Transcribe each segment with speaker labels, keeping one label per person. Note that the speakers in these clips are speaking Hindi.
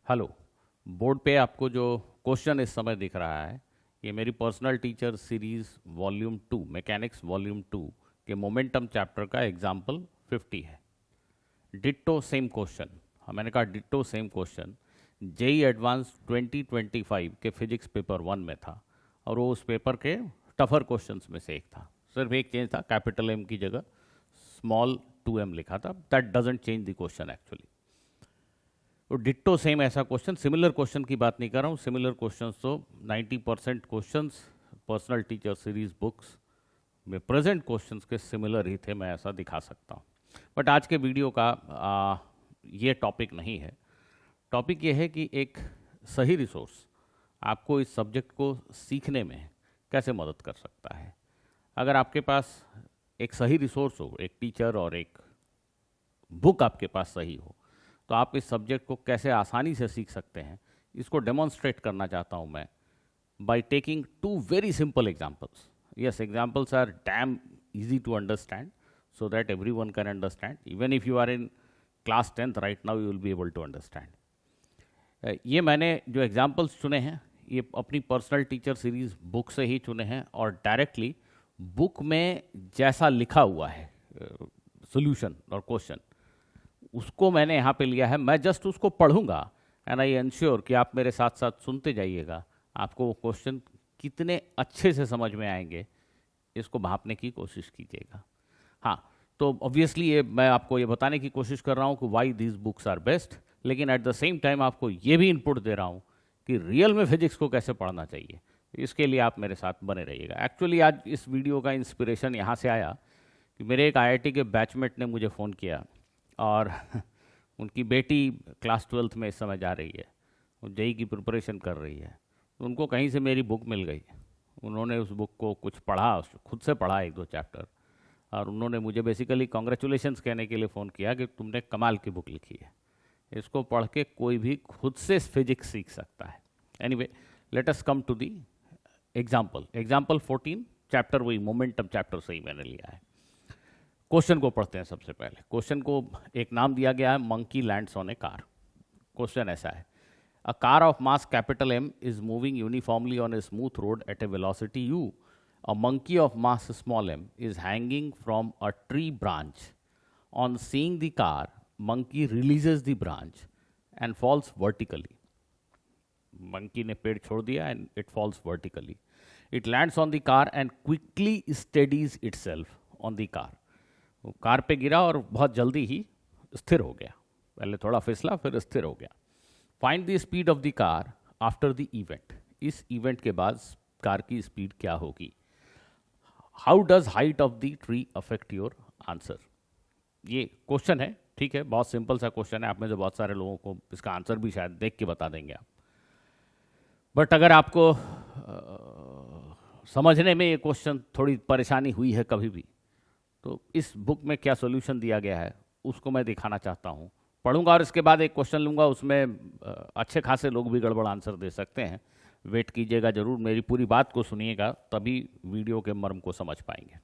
Speaker 1: हेलो। बोर्ड पे आपको जो क्वेश्चन इस समय दिख रहा है ये मेरी personal teacher series volume 2 mechanics volume 2 के मोमेंटम चैप्टर का एग्जाम्पल 50 है। डिट्टो सेम क्वेश्चन, मैंने कहा ditto same question JEE advanced 2025 के फिजिक्स पेपर 1 में था और वो उस पेपर के टफर क्वेश्चंस में से एक था। सिर्फ एक चेंज था, कैपिटल एम की जगह स्मॉल 2m लिखा था। That doesn't change the question actually. तो डिट्टो सेम ऐसा क्वेश्चन, सिमिलर क्वेश्चन की बात नहीं कर रहा हूँ। सिमिलर क्वेश्चंस तो 90% questions personal teacher series books में प्रेजेंट क्वेश्चंस के सिमिलर ही थे, मैं ऐसा दिखा सकता हूँ। बट आज के वीडियो का ये टॉपिक नहीं है। टॉपिक ये है कि एक सही रिसोर्स आपको इस सब्जेक्ट को सीखने में कैसे मदद कर सकता है। अगर आपके पास एक सही रिसोर्स हो, एक टीचर और एक बुक आपके पास सही हो, तो आप इस सब्जेक्ट को कैसे आसानी से सीख सकते हैं, इसको डेमोन्स्ट्रेट करना चाहता हूं मैं by taking 2 very simple examples. Yes, examples are damn easy to understand so that everyone can understand. Even if you are in class 10th right now, you will be able to understand. ये मैंने जो एग्जांपल्स चुने हैं ये अपनी पर्सनल टीचर सीरीज बुक से ही चुने हैं और डायरेक्टली बुक में जैसा लिखा हुआ है सॉल्यूशन और क्वेश्चन उसको मैंने यहाँ पे लिया है। मैं जस्ट उसको पढ़ूंगा एंड आई एंश्योर कि आप मेरे साथ साथ सुनते जाइएगा। आपको वो क्वेश्चन कितने अच्छे से समझ में आएंगे इसको भांपने की कोशिश कीजिएगा। हाँ, तो ऑब्वियसली ये मैं आपको ये बताने की कोशिश कर रहा हूँ कि why these books are best, लेकिन एट द सेम टाइम आपको ये भी इनपुट दे रहा हूँ कि रियल में फिजिक्स को कैसे पढ़ना चाहिए। इसके लिए आप मेरे साथ बने रहिएगा। एक्चुअली आज इस वीडियो का इंस्पिरेशन यहाँ से आया कि मेरे एक IIT के बैचमेट ने मुझे फ़ोन किया और उनकी बेटी क्लास 12th में इस समय जा रही है, वो जेई की प्रिपरेशन कर रही है। तो उनको कहीं से मेरी बुक मिल गई। उन्होंने उस बुक को कुछ पढ़ा, खुद से पढ़ा 1-2 चैप्टर, और उन्होंने मुझे बेसिकली कॉन्ग्रेचुलेशंस कहने के लिए फ़ोन किया कि तुमने कमाल की बुक लिखी है, इसको पढ़ के कोई भी खुद से फिजिक्स सीख सकता है। Anyway, let us come to the example. Example 14 chapter वही मोमेंटम चैप्टर से ही मैंने लिया है। क्वेश्चन को पढ़ते हैं। सबसे पहले क्वेश्चन को एक नाम दिया गया है, monkey lands on a car. Question ऐसा है, a car of mass capital M is moving uniformly on a smooth road at a velocity u. A monkey of mass small m is hanging from a tree branch. On seeing the car, monkey releases the branch and falls vertically. Monkey ने पेड़ छोड़ दिया and it falls vertically. It lands on the car and quickly steadies itself on the car. वो कार पे गिरा और बहुत जल्दी ही स्थिर हो गया। पहले थोड़ा फिसला फिर स्थिर हो गया। Find the speed of the car after the event. इस इवेंट के बाद कार की स्पीड क्या होगी। How does height of the tree affect your answer. ये क्वेश्चन है, ठीक है, बहुत सिंपल सा क्वेश्चन है। आप में से बहुत सारे लोगों को इसका आंसर भी शायद देख के बता देंगे आप। बट अगर आपको समझने में ये क्वेश्चन थोड़ी परेशानी हुई है कभी भी, तो इस बुक में क्या सॉल्यूशन दिया गया है उसको मैं दिखाना चाहता हूँ। पढ़ूंगा और इसके बाद एक क्वेश्चन लूँगा, उसमें अच्छे खासे लोग भी गड़बड़ आंसर दे सकते हैं। वेट कीजिएगा जरूर, मेरी पूरी बात को सुनिएगा, तभी वीडियो के मर्म को समझ पाएंगे।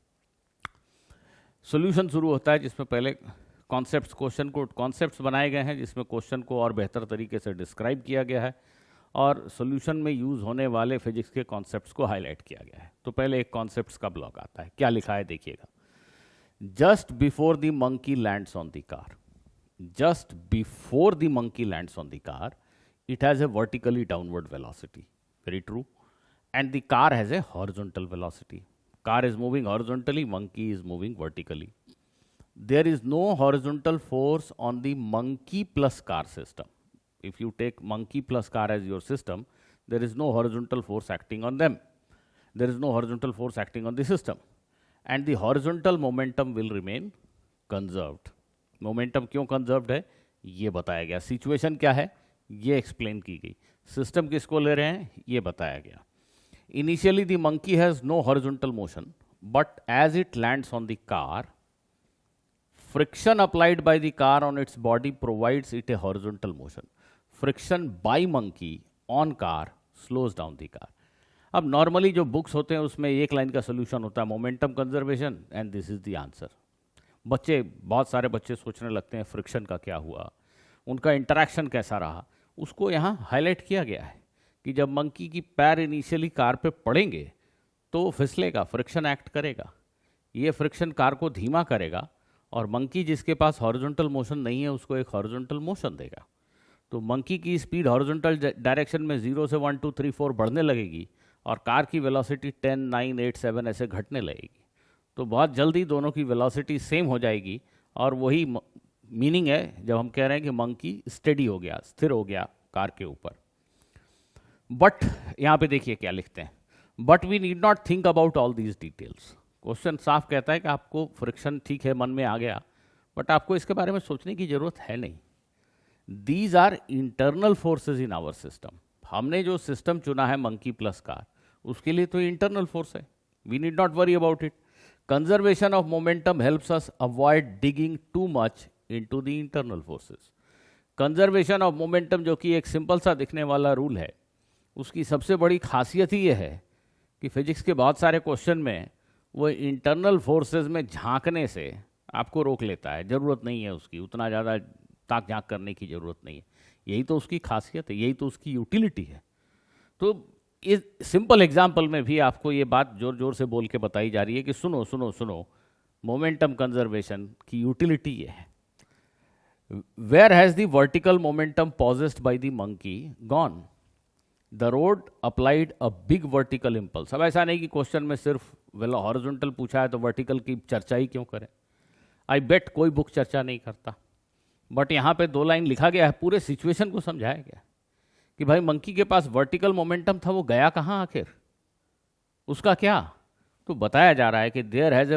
Speaker 1: सॉल्यूशन शुरू होता है जिसमें पहले कॉन्सेप्ट्स, क्वेश्चन को कॉन्सेप्ट्स बनाए गए हैं जिसमें क्वेश्चन को और बेहतर तरीके से डिस्क्राइब किया गया है और सॉल्यूशन में यूज़ होने वाले फिजिक्स के कॉन्सेप्ट्स को हाईलाइट किया गया है। तो पहले एक कॉन्सेप्ट्स का ब्लॉक आता है। क्या लिखा है देखिएगा। Just before the monkey lands on the car, just before the monkey lands on the car, it has a vertically downward velocity. Very true. And the car has a horizontal velocity. Car is moving horizontally, monkey is moving vertically. There is no horizontal force on the monkey plus car system. If you take monkey plus car as your system, there is no horizontal force acting on them. There is no horizontal force acting on the system. And the horizontal momentum will remain conserved. Momentum क्यों conserved है ये बताया गया। सिचुएशन क्या है ये एक्सप्लेन की गई। सिस्टम किसको ले रहे हैं ये बताया गया। Initially the monkey has no horizontal motion, but as it lands on the car, friction applied by the car on its body provides it a horizontal motion. Friction by monkey on car slows down the car. अब नॉर्मली जो बुक्स होते हैं उसमें एक लाइन का सोल्यूशन होता है, momentum conservation, and this is the answer. बहुत सारे बच्चे सोचने लगते हैं फ्रिक्शन का क्या हुआ, उनका इंटरेक्शन कैसा रहा, उसको यहाँ हाईलाइट किया गया है कि जब मंकी की पैर इनिशियली कार पे पड़ेंगे तो फिसलेगा, फ्रिक्शन एक्ट करेगा, ये फ्रिक्शन कार को धीमा करेगा और मंकी जिसके पास हॉरिजॉन्टल मोशन नहीं है उसको एक हॉरिजॉन्टल मोशन देगा। तो मंकी की स्पीड हॉरिजॉन्टल डायरेक्शन में 0 से 1 2 3 4 बढ़ने लगेगी और कार की वेलोसिटी 10 9 8 7 ऐसे घटने लगेगी। तो बहुत जल्दी दोनों की वेलोसिटी सेम हो जाएगी और वही मीनिंग है जब हम कह रहे हैं कि मंकी स्टेडी हो गया, स्थिर हो गया कार के ऊपर। बट यहाँ पे देखिए क्या लिखते हैं, but we need not think about all these details. Question साफ कहता है कि आपको फ्रिक्शन ठीक है मन में आ गया, बट आपको इसके बारे में सोचने की जरूरत है नहीं। These are internal forces in our system. हमने जो सिस्टम चुना है मंकी प्लस कार, उसके लिए तो इंटरनल फोर्स है, we need not worry about it. Conservation of momentum helps us avoid digging too much into the internal forces. Conservation of momentum जो कि एक सिंपल सा दिखने वाला रूल है, उसकी सबसे बड़ी खासियत ही यह है कि फिजिक्स के बहुत सारे क्वेश्चन में वो इंटरनल फोर्सेस में झांकने से आपको रोक लेता है। ज़रूरत नहीं है उसकी, उतना ज़्यादा ताक झांक करने की ज़रूरत नहीं है। यही तो उसकी खासियत है, यही तो उसकी यूटिलिटी है। तो इस सिंपल एग्जाम्पल में भी आपको ये बात जोर जोर से बोल के बताई जा रही है कि सुनो सुनो सुनो, मोमेंटम कंजर्वेशन की यूटिलिटी ये है। Where has the vertical momentum possessed by the monkey gone? The road applied a big vertical impulse. अब ऐसा नहीं कि क्वेश्चन में सिर्फ हॉरिजॉन्टल पूछा है तो वर्टिकल की चर्चा ही क्यों करें। आई बेट कोई बुक चर्चा नहीं करता, बट यहाँ पे 2 लाइन लिखा गया है, पूरे सिचुएशन को समझाया गया कि भाई मंकी के पास वर्टिकल मोमेंटम था, वो गया कहाँ आखिर, उसका क्या? तो बताया जा रहा है कि there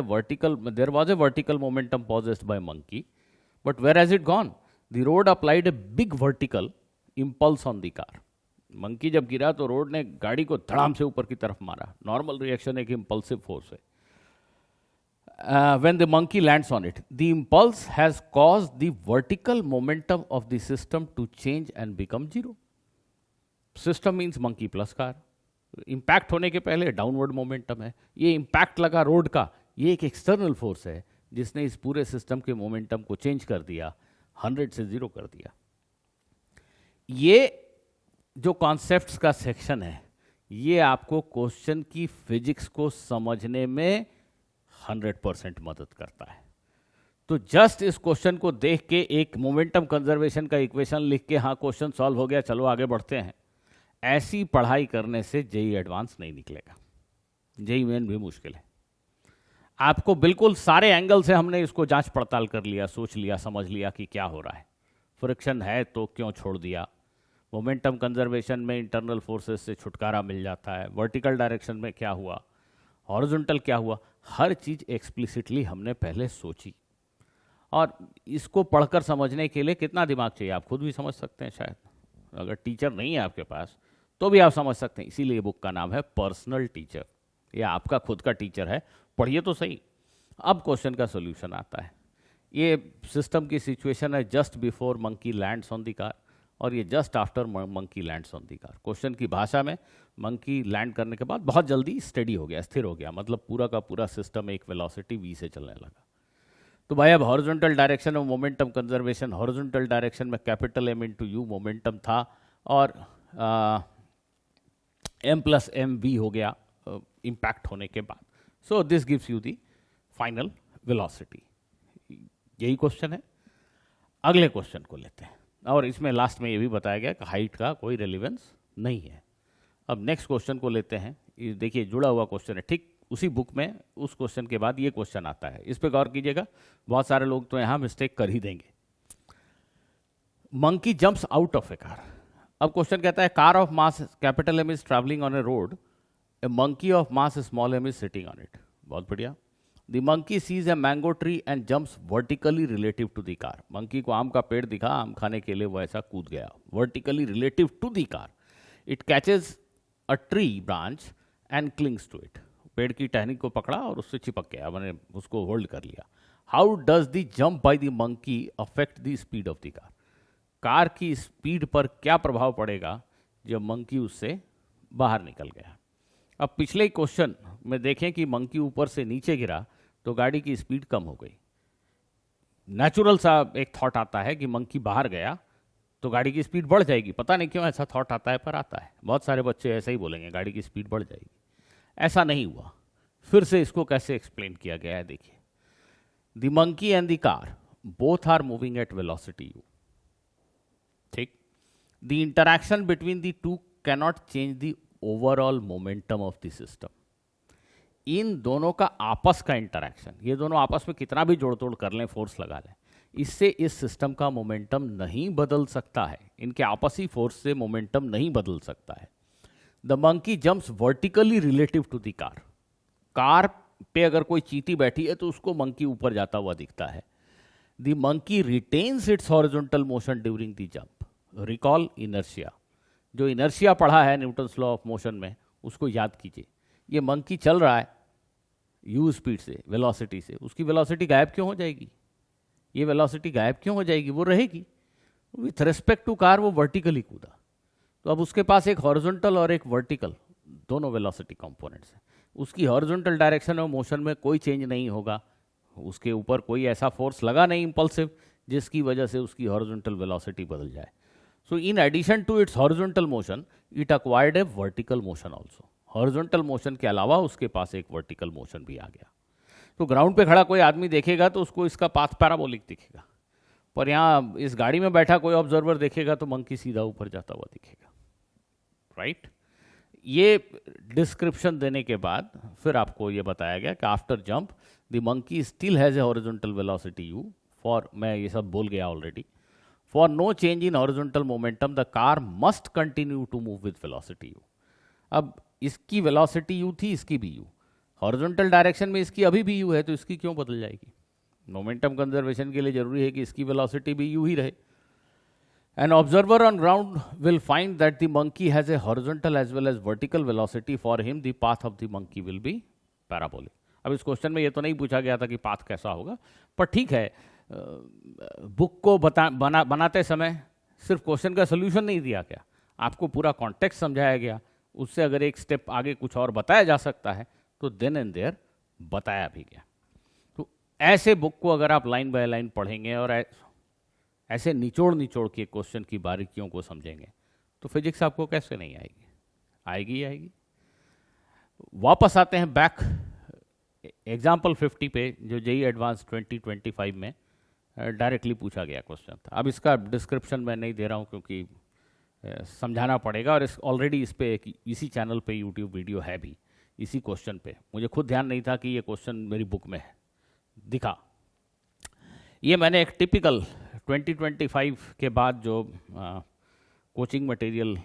Speaker 1: was a vertical momentum possessed by monkey, but where has it gone? The road applied a big vertical impulse on the car. Monkey जब गिरा तो रोड ने गाड़ी को धड़ाम से ऊपर की तरफ मारा। नॉर्मल रिएक्शन एक इम्पल्सिव फोर्स है। When the monkey lands on it, the impulse has caused the vertical momentum of the system to change and become 0. System means monkey plus car. Impact होने के पहले डाउनवर्ड मोमेंटम है, ये इम्पैक्ट लगा रोड का, ये एक एक्सटर्नल फोर्स है जिसने इस पूरे सिस्टम के मोमेंटम को चेंज कर दिया, 100 से 0 कर दिया। ये जो कॉन्सेप्ट्स का सेक्शन है, ये आपको क्वेश्चन की फिजिक्स को समझने में 100% मदद करता है। तो जस्ट इस क्वेश्चन को देख के एक मोमेंटम कंजर्वेशन का इक्वेशन लिख के हाँ क्वेश्चन सॉल्व हो गया, चलो आगे बढ़ते हैं, ऐसी पढ़ाई करने से जेई एडवांस नहीं निकलेगा। जेई मेन भी मुश्किल है। आपको बिल्कुल सारे एंगल से हमने इसको जांच पड़ताल कर लिया, सोच लिया, समझ लिया कि क्या हो रहा है। फ्रिक्शन है तो क्यों छोड़ दिया, मोमेंटम कंजर्वेशन में इंटरनल फोर्सेस से छुटकारा मिल जाता है, वर्टिकल डायरेक्शन में क्या हुआ, हॉरिजॉन्टल क्या हुआ, हर चीज़ एक्सप्लिसिटली हमने पहले सोची। और इसको पढ़कर समझने के लिए कितना दिमाग चाहिए आप खुद भी समझ सकते हैं। शायद अगर टीचर नहीं है आपके पास तो भी आप समझ सकते हैं। इसीलिए बुक का नाम है पर्सनल टीचर। ये आपका खुद का टीचर है, पढ़िए तो सही। अब क्वेश्चन का सोल्यूशन आता है। ये सिस्टम की सिचुएशन है just before monkey lands on the car और ये just after monkey lands on the car. Question की भाषा में मंकी लैंड करने के बाद बहुत जल्दी स्टेडी हो गया, स्थिर हो गया, मतलब पूरा का पूरा सिस्टम एक वेलोसिटी v से चलने लगा। तो भाई अब हॉरिजॉन्टल डायरेक्शन में मोमेंटम कंजर्वेशन, हॉरिजॉन्टल डायरेक्शन में capital M into you momentum था और m+mv हो गया इम्पैक्ट होने के बाद। So this gives you the final velocity. यही क्वेश्चन है। अगले क्वेश्चन को लेते हैं और इसमें लास्ट में ये भी बताया गया कि हाइट का कोई रेलिवेंस नहीं है। अब नेक्स्ट क्वेश्चन को लेते हैं। ये देखिए जुड़ा हुआ क्वेश्चन है, ठीक उसी बुक में उस क्वेश्चन के बाद ये क्वेश्चन आता है। इस पे गौर कीजिएगा, बहुत सारे लोग तो यहाँ मिस्टेक कर ही देंगे। Monkey jumps out of A car. अब क्वेश्चन कहता है car of mass capital M is travelling on A road, A monkey of mass small m is sitting on it. बहुत बढ़िया। The monkey sees a mango tree and jumps vertically relative to the car. Monkey को आम का पेड़ दिखा, आम खाने के लिए वो ऐसा कूद गया, vertically relative to the car. It catches a tree branch and clings to it. पेड़ की टहनी को पकड़ा और उससे चिपक गया, मैंने उसको होल्ड कर लिया। How does the jump by the monkey affect the speed of the car? Car की स्पीड पर क्या प्रभाव पड़ेगा जब मंकी उससे बाहर निकल गया? अब पिछले क्वेश्चन में देखें कि मंकी ऊपर से नीचे गिरा तो गाड़ी की स्पीड कम हो गई। नेचुरल सा एक थॉट आता है कि मंकी बाहर गया तो गाड़ी की स्पीड बढ़ जाएगी। पता नहीं क्यों ऐसा थॉट आता है, पर आता है। बहुत सारे बच्चे ऐसे ही बोलेंगे गाड़ी की स्पीड बढ़ जाएगी। ऐसा नहीं हुआ। फिर से इसको कैसे एक्सप्लेन किया गया है देखिए। The monkey and the car both are moving at velocity u, ठीक। The interaction between the two cannot change the overall momentum of the system. इन दोनों का आपस का इंटरैक्शन, ये दोनों आपस में कितना भी जोड़ तोड़ कर लें, फोर्स लगा लें, इससे इस सिस्टम का मोमेंटम नहीं बदल सकता है। इनके आपसी फोर्स से मोमेंटम नहीं बदल सकता है। The monkey jumps vertically relative to the car. Car पे अगर कोई चींटी बैठी है तो उसको मंकी ऊपर जाता हुआ दिखता है। The monkey retains it's horizontal motion during the jump. Recall inertia. जो इनर्शिया पढ़ा है न्यूटन्स लॉ ऑफ मोशन में, उसको याद कीजिए। ये मंकी चल रहा है u स्पीड से, वेलोसिटी से, उसकी वेलोसिटी गायब क्यों हो जाएगी? ये वेलोसिटी गायब क्यों हो जाएगी? वो रहेगी। विथ रिस्पेक्ट टू कार वो वर्टिकली कूदा, तो अब उसके पास एक हॉरिजॉन्टल और एक वर्टिकल दोनों वेलोसिटी कंपोनेंट्स हैं। उसकी हॉरिजॉन्टल डायरेक्शन ऑफ मोशन में कोई चेंज नहीं होगा। उसके ऊपर कोई ऐसा फोर्स लगा नहीं इंपल्सिव जिसकी वजह से उसकी हॉरिजॉन्टल वेलोसिटी बदल जाए। So in addition to its horizontal motion it acquired a vertical motion also. Horizontal motion के अलावा उसके पास एक वर्टिकल मोशन भी आ गया। तो ग्राउंड पे खड़ा कोई आदमी देखेगा तो उसको इसका पाथ पैराबोलिक दिखेगा, पर यहाँ इस गाड़ी में बैठा कोई ऑब्जर्वर देखेगा तो मंकी सीधा ऊपर जाता हुआ दिखेगा, राइट। ये डिस्क्रिप्शन देने के बाद फिर आपको ये बताया गया कि after jump the monkey still has a horizontal velocity u for, मैं ये सब बोल गया already, for no change in horizontal momentum the car must continue to move with velocity u। अब इसकी वेलोसिटी u थी, इसकी भी u, हॉरिजॉन्टल डायरेक्शन में इसकी अभी भी u है, तो इसकी क्यों बदल जाएगी? मोमेंटम कंजर्वेशन के लिए जरूरी है कि इसकी वेलोसिटी भी u ही रहे। An observer on ground will find that the monkey has a horizontal as well as vertical velocity. For him, the path of the monkey will be parabolic. अब इस क्वेश्चन में ये तो नहीं पूछा गया था कि पाथ कैसा होगा, पर ठीक है, बुक को बनाते समय सिर्फ क्वेश्चन का सोल्यूशन नहीं दिया गया, आपको पूरा कॉन्टेक्स्ट समझाया गया। उससे अगर एक स्टेप आगे कुछ और बताया जा सकता है तो देन एंड देयर बताया भी गया। तो ऐसे बुक को अगर आप लाइन बाय लाइन पढ़ेंगे और ऐसे निचोड़ के क्वेश्चन की बारीकियों को समझेंगे तो फिजिक्स आपको कैसे नहीं आएगी? आएगी, आएगी। वापस आते हैं बैक एग्जाम्पल 50 पे, जो जेईई एडवांस 2025 में डायरेक्टली पूछा गया क्वेश्चन था। अब इसका डिस्क्रिप्शन मैं नहीं दे रहा हूँ क्योंकि समझाना पड़ेगा, और ऑलरेडी इस पे इसी चैनल पे यूट्यूब वीडियो है भी इसी क्वेश्चन पे। मुझे खुद ध्यान नहीं था कि ये क्वेश्चन मेरी बुक में है, दिखा। ये मैंने एक टिपिकल 2025 के बाद जो कोचिंग मटेरियल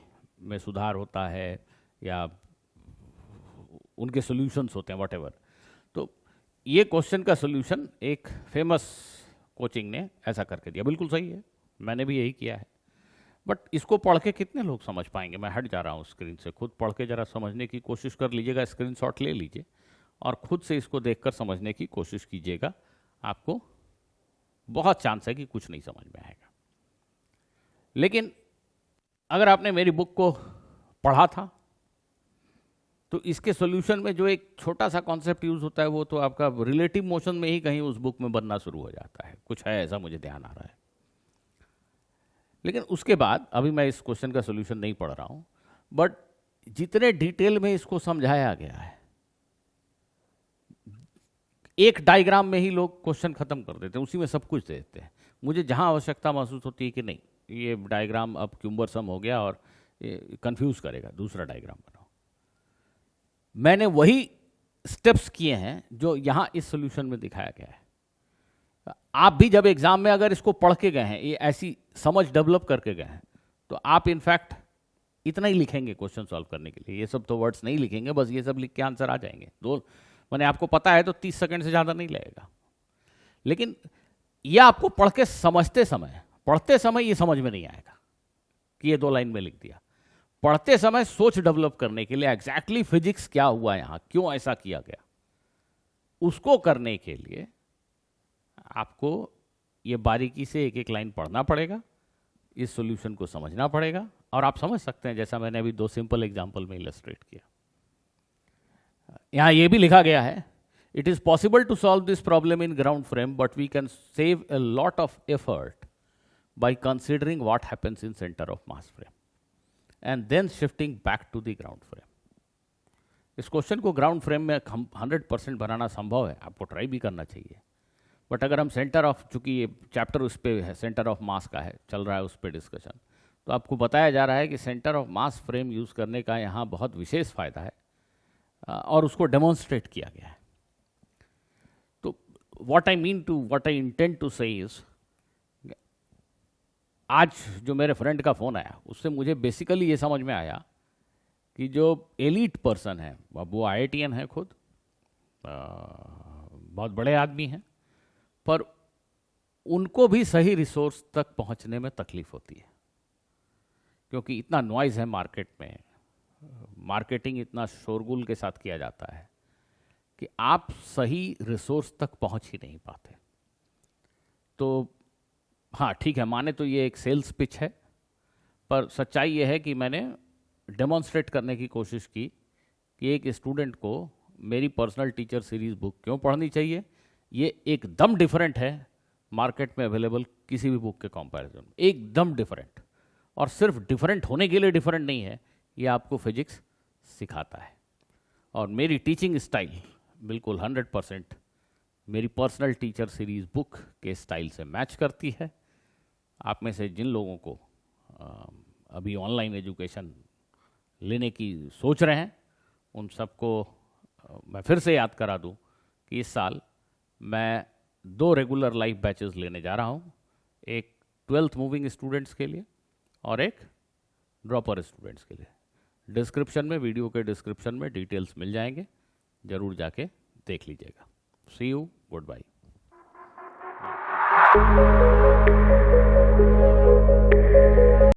Speaker 1: में सुधार होता है या उनके सॉल्यूशंस होते हैं व्हाटएवर, तो ये क्वेश्चन का सॉल्यूशन एक फेमस कोचिंग ने ऐसा करके दिया। बिल्कुल सही है, मैंने भी यही किया है, बट इसको पढ़ के कितने लोग समझ पाएंगे? मैं हट जा रहा हूँ स्क्रीन से, खुद पढ़ के ज़रा समझने की कोशिश कर लीजिएगा, स्क्रीनशॉट ले लीजिए और खुद से इसको देखकर समझने की कोशिश कीजिएगा। आपको बहुत चांस है कि कुछ नहीं समझ में आएगा। लेकिन अगर आपने मेरी बुक को पढ़ा था तो इसके सॉल्यूशन में जो एक छोटा सा कॉन्सेप्ट यूज होता है वो तो आपका रिलेटिव मोशन में ही कहीं उस बुक में बनना शुरू हो जाता है, कुछ है ऐसा मुझे ध्यान आ रहा है। लेकिन उसके बाद अभी मैं इस क्वेश्चन का सॉल्यूशन नहीं पढ़ रहा हूं, बट जितने डिटेल में इसको समझाया गया है, एक डायग्राम में ही लोग क्वेश्चन खत्म कर देते हैं, उसी में सब कुछ दे देते हैं। मुझे जहां आवश्यकता महसूस होती है कि नहीं ये डायग्राम अब क्यूम्बरसम हो गया और कंफ्यूज करेगा, दूसरा डायग्राम बनाओ, मैंने वही स्टेप्स किए हैं जो यहां इस सॉल्यूशन में दिखाया गया है। आप भी जब एग्जाम में अगर इसको पढ़ के गए हैं, ये ऐसी समझ डेवलप करके गए हैं, तो आप इनफैक्ट इतना ही लिखेंगे क्वेश्चन सॉल्व करने के लिए। ये सब तो वर्ड्स नहीं लिखेंगे, बस ये सब लिख के आंसर आ जाएंगे। मैंने आपको पता है तो 30 सेकंड से ज़्यादा नहीं लगेगा। लेकिन ये आपको पढ़ के समझते समय, पढ़ते समय ये समझ में नहीं आएगा कि ये 2 लाइन में लिख दिया। पढ़ते समय सोच डेवलप करने के लिए एग्जैक्टली फिजिक्स क्या हुआ यहाँ, क्यों ऐसा किया गया, उसको करने के लिए आपको ये बारीकी से एक एक लाइन पढ़ना पड़ेगा, इस सॉल्यूशन को समझना पड़ेगा, और आप समझ सकते हैं जैसा मैंने अभी 2 सिंपल एग्जाम्पल में इलस्ट्रेट किया। यहां ये भी लिखा गया है, it is possible to solve this problem in ground frame but we can save a lot of effort by considering what happens in center of mass frame and then shifting back to the ground frame. इस क्वेश्चन को ग्राउंड फ्रेम में 100% बनाना संभव है, आपको ट्राई भी करना चाहिए. बट अगर हम सेंटर ऑफ, चूंकि ये चैप्टर उस पर है, सेंटर ऑफ मास का है, चल रहा है उस पर डिस्कशन, तो आपको बताया जा रहा है कि centre of mass frame use करने का यहाँ बहुत विशेष फ़ायदा है और उसको डेमोन्स्ट्रेट किया गया है. तो व्हाट आई इंटेंड टू से इज, आज जो मेरे फ्रेंड का फ़ोन आया उससे मुझे बेसिकली ये समझ में आया कि जो एलीट पर्सन है, अब वो IITian है खुद, बहुत बड़े आदमी हैं, पर उनको भी सही रिसोर्स तक पहुंचने में तकलीफ होती है, क्योंकि इतना नॉइज़ है मार्केट में, मार्केटिंग इतना शोरगुल के साथ किया जाता है कि आप सही रिसोर्स तक पहुंच ही नहीं पाते. तो हाँ ठीक है, माने तो ये एक सेल्स पिच है, पर सच्चाई ये है कि मैंने डेमोन्स्ट्रेट करने की कोशिश की कि एक स्टूडेंट को मेरी पर्सनल टीचर सीरीज़ बुक क्यों पढ़नी चाहिए. ये एकदम डिफरेंट है मार्केट में अवेलेबल किसी भी बुक के कंपैरिजन, एकदम डिफरेंट. और सिर्फ डिफरेंट होने के लिए डिफरेंट नहीं है, ये आपको फिजिक्स सिखाता है. और मेरी टीचिंग स्टाइल बिल्कुल 100% मेरी पर्सनल टीचर सीरीज़ बुक के स्टाइल से मैच करती है. आप में से जिन लोगों को अभी ऑनलाइन एजुकेशन लेने की सोच रहे हैं, उन सबको मैं फिर से याद करा दूं कि इस साल मैं 2 रेगुलर लाइव बैचेस लेने जा रहा हूं, एक 12th मूविंग स्टूडेंट्स के लिए और एक ड्रॉपर स्टूडेंट्स के लिए. डिस्क्रिप्शन में, वीडियो के डिस्क्रिप्शन में डिटेल्स मिल जाएंगे, ज़रूर जाके देख लीजिएगा. सी यू, गुड बाय.